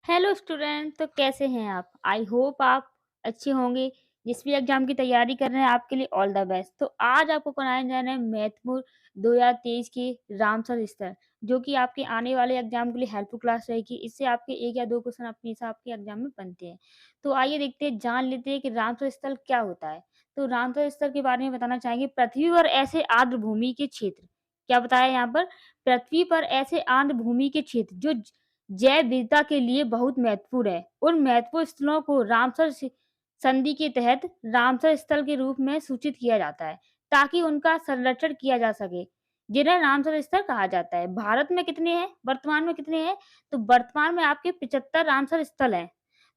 Hello student, तो कैसे हैं आप? आई होप आप अच्छे होंगे। जिस भी एग्जाम की तैयारी कर रहे हैं आपके लिए ऑल द बेस्ट। तो आज आपको कराने जा रहे हैं महत्वपूर्ण 2023 की रामसर स्तर, जो कि आपके आने वाले एग्जाम के लिए हेल्पफुल क्लास रहेगी। इससे आपके 1 या 2 क्वेश्चन अपने हिसाब के एग्जाम में बनते हैं। तो आइए देखते हैं, जान लेते हैं कि रामसर स्थल क्या होता है। तो रामसर स्थल के बारे में बताना चाहेंगे, पृथ्वी पर ऐसे आर्द्र भूमि के क्षेत्र, क्या बताया यहाँ पर? पृथ्वी पर ऐसे आर्द्र भूमि के क्षेत्र जो जैव विविधता के लिए बहुत महत्वपूर्ण है। उन महत्वपूर्ण स्थलों को रामसर संधि के तहत रामसर स्थल के रूप में सूचित किया जाता है, ताकि उनका संरक्षण किया जा सके, जिन्हें रामसर स्थल कहा जाता है। भारत में कितने हैं? वर्तमान में कितने हैं? तो वर्तमान में आपके 75 रामसर स्थल हैं।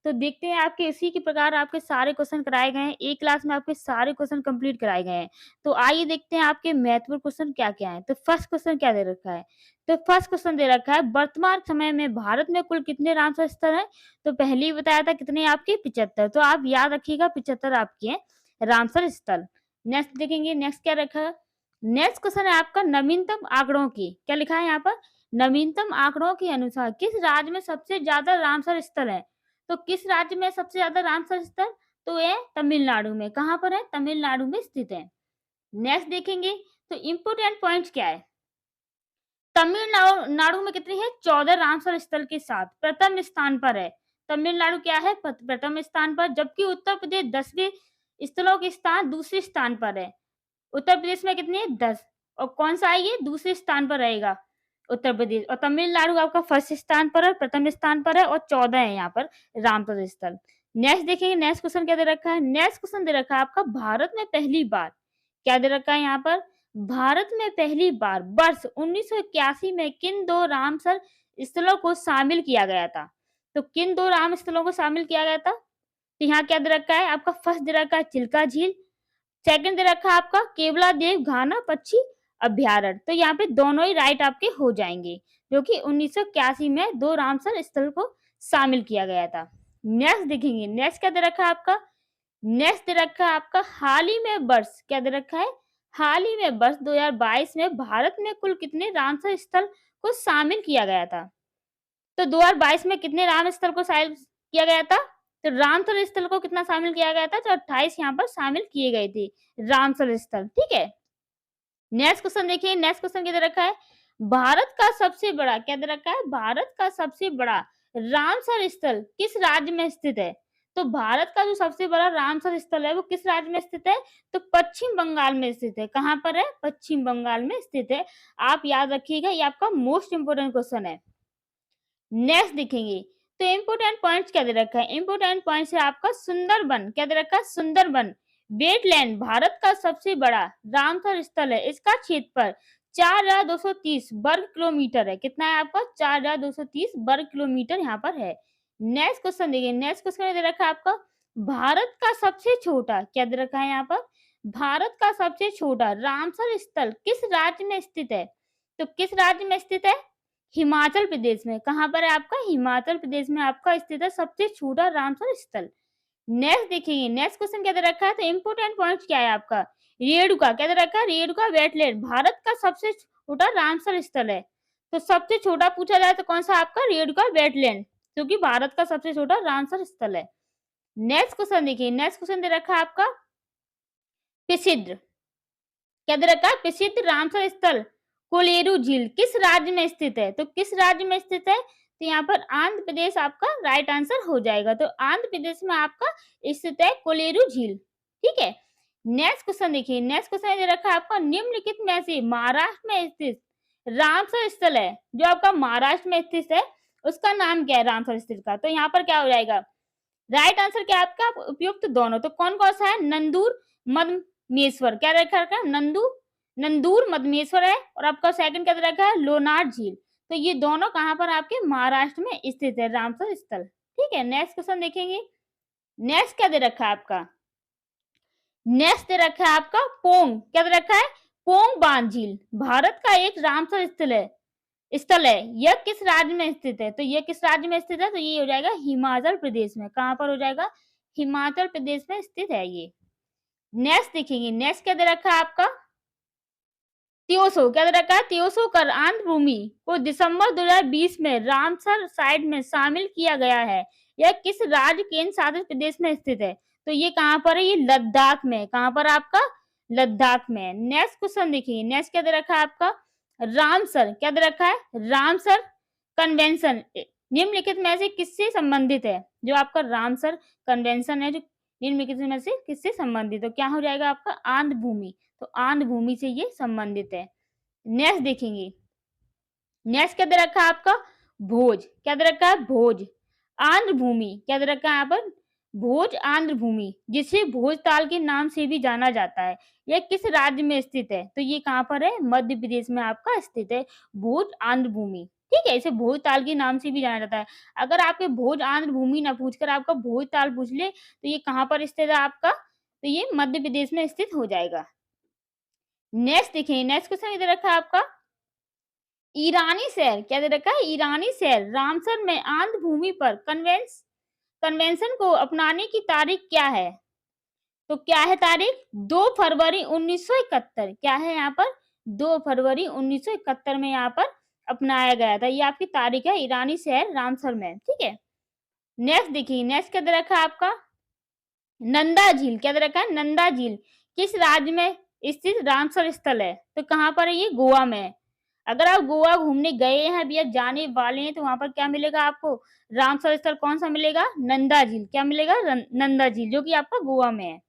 तो देखते हैं, आपके इसी के प्रकार आपके सारे क्वेश्चन कराए गए हैं। एक क्लास में आपके सारे क्वेश्चन कंप्लीट कराए गए हैं। तो आइए देखते हैं आपके महत्वपूर्ण क्वेश्चन क्या-क्या हैं। तो फर्स्ट क्वेश्चन क्या दे रखा है? तो फर्स्ट क्वेश्चन दे रखा है, वर्तमान समय में भारत में कुल कितने रामसर स्थल हैं? तो पहले ही बताया था कितने आपके 75। तो आप याद रखिएगा 75 आपके हैं रामसर स्थल। नेक्स्ट देखेंगे, नेक्स्ट क्या रखा है? नेक्स्ट क्वेश्चन है आपका नवीनतम आंकड़ों की। क्या लिखा है यहाँ पर? नवीनतम आंकड़ों के अनुसार किस राज्य में सबसे ज्यादा रामसर स्थल है? तो किस राज्य में सबसे ज्यादा रामसर स्थल? तो ये तमिलनाडु में। कहाँ पर है? तमिलनाडु में स्थित है। नेक्स्ट देखेंगे, तो इम्पोर्टेंट पॉइंट्स क्या है? तमिलनाडु नाडु में कितनी है? 14 रामसर स्थल के साथ प्रथम स्थान पर है। तमिलनाडु क्या है? प्रथम स्थान पर, जबकि उत्तर प्रदेश 10वें स्थलों के स्थान दूसरे स्थान पर है। उत्तर प्रदेश में कितनी है? 10। और कौन सा है ये? दूसरे स्थान पर रहेगा उत्तर प्रदेश। और तमिलनाडु आपका फर्स्ट स्थान पर है, प्रथम स्थान पर है, और 14 है यहाँ पर रामसर स्थल। नेक्स्ट देखेंगे, नेक्स्ट क्वेश्चन क्या दे रखा है? नेक्स्ट क्वेश्चन दे रखा है आपका, भारत में पहली बार, क्या दे रखा है यहाँ पर? भारत में पहली बार वर्ष 1981 में किन 2 रामसर स्थलों को शामिल किया गया था? तो किन 2 राम स्थलों को शामिल किया गया था? तो यहाँ क्या दे रखा है आपका? फर्स्ट दे रखा है चिल्का झील, सेकंड दे रखा है आपका केवलादेव घाना पक्षी अभ्यारण्य। तो यहाँ पे दोनों ही राइट आपके हो जाएंगे, जो कि 1981 में 2 रामसर स्थल को शामिल किया गया था। नेक्स्ट देखेंगे, नेक्स्ट क्या दे रखा है आपका? नेक्स्ट दे रखा है आपका, हाल ही में वर्ष, क्या दे रखा है? हाल ही में वर्ष 2022 में भारत में कुल कितने रामसर स्थल को शामिल किया गया था? तो 2022 में कितने राम स्थल को शामिल किया गया था? तो रामसर स्थल को कितना शामिल किया गया था? तो 28 यहाँ पर शामिल किए गए थे रामसर स्थल। ठीक है। नेक्स्ट क्वेश्चन देखिए, नेक्स्ट क्वेश्चन क्या दे रखा है? भारत का सबसे बड़ा, क्या दे रखा है? भारत का सबसे बड़ा रामसर स्थल किस राज्य में स्थित है? तो भारत का जो सबसे बड़ा रामसर स्थल है वो किस राज्य में स्थित है? तो पश्चिम बंगाल में स्थित है। कहाँ पर है? पश्चिम बंगाल में स्थित है। आप याद रखिएगा, ये आपका मोस्ट इंपोर्टेंट क्वेश्चन है। नेक्स्ट देखेंगे, तो इम्पोर्टेंट पॉइंट्स क्या दे रखा है? इम्पोर्टेंट पॉइंट्स है आपका सुंदरबन। क्या दे रखा है? सुंदरबन वेटलैंड भारत का सबसे बड़ा रामसर स्थल है। इसका क्षेत्रफल 4230 वर्ग किलोमीटर है। कितना है आपका? 4230 वर्ग किलोमीटर यहाँ पर है। नेक्स्ट क्वेश्चन देखिए, नेक्स्ट क्वेश्चन दे रखा है आपका, भारत का सबसे छोटा, क्या दे रखा है यहाँ पर? भारत का सबसे छोटा रामसर स्थल किस राज्य में स्थित है? तो किस राज्य में स्थित है? हिमाचल प्रदेश में। कहाँ पर है आपका? हिमाचल प्रदेश में आपका स्थित है सबसे छोटा रामसर स्थल। नेक्स्ट देखिए, नेक्स्ट क्वेश्चन क्या दे रखा है? तो इंपोर्टेंट पॉइंट क्या है आपका? रेणुका, क्या दे रखा है? रेणुका वेटलैंड भारत का सबसे छोटा रामसर स्थल है। तो सबसे छोटा पूछा जाए तो कौन सा आपका? रेणुका वेटलैंड, क्योंकि भारत का सबसे छोटा रामसर स्थल है। नेक्स्ट क्वेश्चन देखिए, नेक्स्ट क्वेश्चन दे रखा है आपका, प्रसिद्ध, क्या दे रखा है? प्रसिद्ध रामसर स्थल कोलेरू झील किस राज्य में स्थित है? तो किस राज्य में स्थित है? तो यहाँ पर आंध्र प्रदेश आपका राइट आंसर हो जाएगा। तो आंध्र प्रदेश में आपका स्थित है कोलेरू झील। ठीक है। नेक्स्ट क्वेश्चन देखिए, नेक्स्ट क्वेश्चन दे रखा है आपका, निम्नलिखित में से महाराष्ट्र में स्थित रामसर स्थल है जो आपका महाराष्ट्र में स्थित है, उसका नाम क्या है रामसर स्थल का? तो यहाँ पर क्या हो जाएगा? राइट आंसर क्या है आपका? उपयुक्त दोनों। तो कौन कौन सा है? नंदूर मदमेश्वर, क्या रखा है? नंदूर मदमेश्वर है। और आपका सेकंड क्या दे रखा है? लोनार झील। तो ये दोनों कहाँ पर आपके? महाराष्ट्र में स्थित है रामसर स्थल। ठीक है। नेक्स्ट क्वेश्चन देखेंगे, नेक्स्ट क्या दे रखा है आपका? नेक्स्ट दे रखा है आपका पोंग, क्या दे रखा है? पोंग बांध झील भारत का एक रामसर स्थल है। यह किस राज्य में स्थित है? तो यह किस राज्य में स्थित है? तो ये हो जाएगा हिमाचल प्रदेश में। कहाँ पर हो जाएगा? हिमाचल प्रदेश में स्थित है ये। नेक्स्ट देखेंगे, नेक्स्ट क्या दे रखा है आपका? त्योसो क्या दे रखा है? त्योसो कर आंध्र भूमि को दिसंबर 2020 में रामसर साइट में शामिल किया गया है। यह किस राज्य केंद्र शासित प्रदेश में स्थित है? तो ये कहाँ पर है? ये लद्दाख में है। कहाँ पर आपका? लद्दाख में है। नेक्स्ट क्वेश्चन देखिए, नेक्स्ट क्या दे रखा है आपका? रामसर क्या दे रखा है? रामसर कन्वेंशन निम्नलिखित में से किससे संबंधित है? जो आपका रामसर कन्वेंशन है, जो निम्नलिखित में से किससे संबंधित है? तो क्या हो जाएगा आपका? आंध्र भूमि। तो आंध्र भूमि से ये संबंधित है। नेक्स्ट देखेंगे, नेक्स्ट क्या दे रखा है आपका? भोज क्या दे रखा है? भोज आंध्र भूमि क्या दे रखा है यहाँ पर? भोज आंध्र भूमि, जिसे भोजताल के नाम से भी जाना जाता है। यह किस राज्य में स्थित है? तो ये कहाँ पर है? मध्य प्रदेश में आपका स्थित है भोज आंध्र भूमि। ठीक है, इसे भोजताल के नाम से भी जाना जाता है। अगर आपके भोज आंध्र भूमि ना पूछकर आपका भोजताल पूछ ले तो ये कहाँ पर स्थित है आपका? तो ये मध्य प्रदेश में स्थित हो जाएगा। नेक्स्ट देखिए, नेक्स्ट क्वेश्चन इधर रखा है आपका? ईरानी शहर क्या दे रखा है? ईरानी शहर रामसर में आंध्र भूमि पर कन्वेंशन को अपनाने की तारीख क्या है? तो क्या है तारीख? 2 फरवरी 1971। क्या है यहाँ पर? 2 फरवरी 1971 में यहाँ पर अपनाया गया था। ये आपकी तारीख है ईरानी शहर रामसर में। ठीक है, नेक्स्ट देखिए, नेक्स्ट क्या दे रखा है आपका? नंदा झील क्या दे रखा है? नंदा झील किस राज्य में स्थित रामसर स्थल है? तो कहाँ पर है? ये गोवा में है। अगर आप गोवा घूमने गए हैं अभी या जाने वाले हैं तो वहां पर क्या मिलेगा आपको? रामसर स्थल कौन सा मिलेगा? नंदा झील। क्या मिलेगा? नंदा झील, जो कि आपका गोवा में है।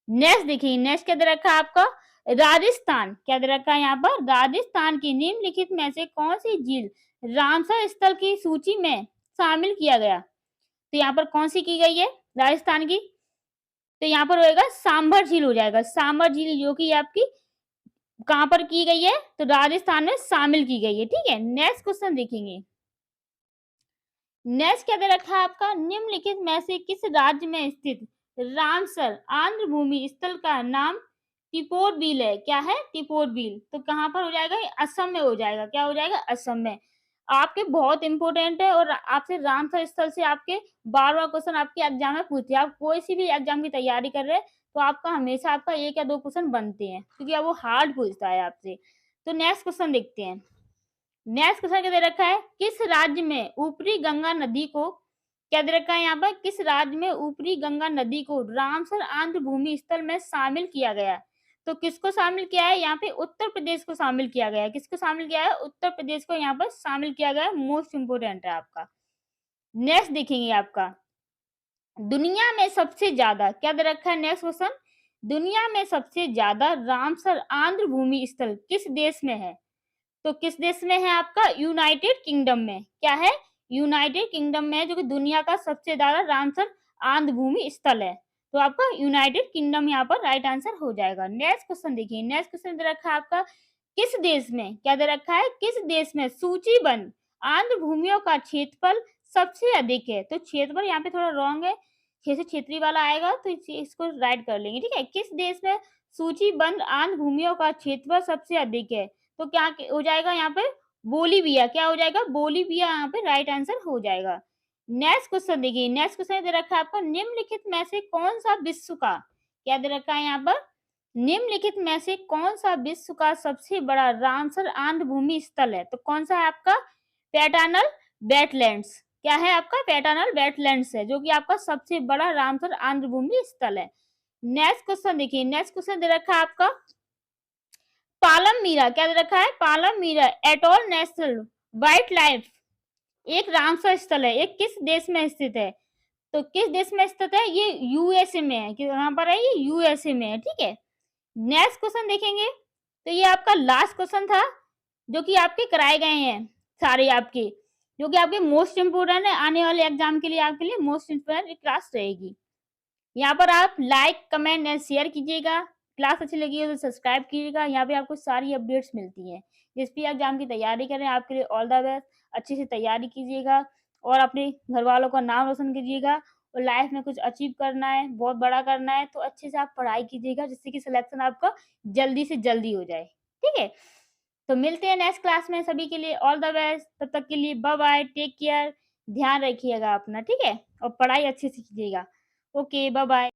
नेक्स्ट देखिए, नेक्स्ट क्या दे रखा है आपका? राजस्थान क्या दे रखा है यहाँ पर? राजस्थान की निम्नलिखित में से कौन सी झील रामसर स्थल की सूची में शामिल किया गया? तो यहाँ पर कौन सी की गई है राजस्थान की? तो यहाँ पर होएगा सांभर झील हो जाएगा। सांभर झील जो कि आपकी कहाँ पर की गई है? तो राजस्थान में शामिल की गई है। ठीक है, नेक्स्ट क्वेश्चन देखेंगे। नेक्स्ट क्या दे रखा है आपका? निम्नलिखित में से किस राज्य में स्थित रामसर आंध्र भूमि स्थल का नाम टिपोरबिल है? क्या है? टिपोरबिल। तो कहाँ पर हो जाएगा? ये असम में हो जाएगा। क्या हो जाएगा? असम में। आपके बहुत इंपॉर्टेंट है और आपसे रामसर स्थल से आपके बार-बार क्वेश्चन आपके एग्जाम में पूछते हैं। आप कोई सी भी एग्जाम की तैयारी कर रहे हैं तो आपका हमेशा आपका 1 या 2 क्वेश्चन बनते हैं, क्योंकि अब वो हार्ड पूछता है आपसे। तो नेक्स्ट क्वेश्चन देखते हैं। नेक्स्ट क्वेश्चन क्या दे रखा है? किस राज्य में ऊपरी गंगा नदी को क्या दे रखा है यहाँ पर? किस राज्य में ऊपरी गंगा नदी को रामसर आंध्र भूमि स्थल में शामिल किया गया है? तो किसको शामिल किया है? यहाँ पे उत्तर प्रदेश को शामिल किया गया है। किसको शामिल किया है? उत्तर प्रदेश को यहाँ पर शामिल किया गया है। मोस्ट इंपोर्टेंट है आपका। नेक्स्ट देखेंगे आपका, दुनिया में सबसे ज्यादा क्या दे रखा है? नेक्स्ट क्वेश्चन, दुनिया में सबसे ज्यादा रामसर आंध्र भूमि स्थल किस देश में है? तो किस देश में है आपका? यूनाइटेड किंगडम में। क्या है? यूनाइटेड किंगडम में है, जो कि दुनिया का सबसे ज्यादा रामसर आंध्र भूमि स्थल है। तो आपका यूनाइटेड किंगडम यहाँ पर राइट आंसर हो जाएगा। नेक्स्ट क्वेश्चन देखिए, नेक्स्ट क्वेश्चन दे रखा है आपका, किस देश में क्या दे रखा है? किस देश में सूचीबद्ध आंध्र भूमियों का क्षेत्रफल सबसे अधिक है? तो क्षेत्रफल यहाँ पे थोड़ा रॉन्ग है, जैसे क्षेत्रीय वाला आएगा तो इसको राइट कर लेंगे। ठीक है, किस देश में सूचीबद्ध आंध्र भूमियों का क्षेत्रफल सबसे अधिक है? तो क्या हो जाएगा यहाँ पे? बोलीविया। क्या हो जाएगा? बोलीविया यहाँ पे राइट आंसर हो जाएगा। नेक्स्ट क्वेश्चन देखिए, नेक्स्ट क्वेश्चन दे रखा है आपका, निम्नलिखित में से कौन सा विश्व का क्या दे रखा है यहाँ पर? निम्नलिखित में से कौन सा विश्व का सबसे बड़ा रामसर आंध्र भूमि स्थल है? तो कौन सा है आपका? Paternal wetlands. क्या है आपका? पैटर्नल वेटलैंड्स है, जो कि आपका सबसे बड़ा रामसर आंध्र भूमि स्थल है। नेक्स्ट क्वेश्चन देखिए, नेक्स्ट क्वेश्चन दे रखा है आपका, पालम मीरा क्या दे रखा है? पालम मीरा एटॉल नेशनल वाइल्ड लाइफ एक रामसर स्थल है, एक किस देश में स्थित है? तो किस देश में स्थित है? ये यूएसए में है। कहाँ पर है? ये यूएसए में है। ठीक है, नेक्स्ट क्वेश्चन देखेंगे। तो ये आपका लास्ट क्वेश्चन था, जो कि आपके कराए गए हैं सारे आपके, जो कि आपके मोस्ट इंपोर्टेंट है आने वाले एग्जाम के लिए, आपके लिए मोस्ट इंपोर्टेंट क्लास रहेगी। यहाँ पर आप लाइक कमेंट एंड शेयर कीजिएगा। क्लास अच्छी लगी हो तो सब्सक्राइब कीजिएगा। यहाँ पे आपको सारी अपडेट्स मिलती हैं। जिस भी एग्जाम की तैयारी कर रहे हैं आपके लिए ऑल द बेस्ट। अच्छे से तैयारी कीजिएगा और अपने घर वालों का नाम रोशन कीजिएगा। और लाइफ में कुछ अचीव करना है, बहुत बड़ा करना है, तो अच्छे से आप पढ़ाई कीजिएगा, जिससे कि सिलेक्शन आपका जल्दी से जल्दी हो जाए। ठीक है, तो मिलते हैं नेक्स्ट क्लास में। सभी के लिए ऑल द बेस्ट। तब तक के लिए बाय बाय, टेक केयर, ध्यान रखिएगा अपना। ठीक है, और पढ़ाई अच्छे से कीजिएगा। Okay, bye bye.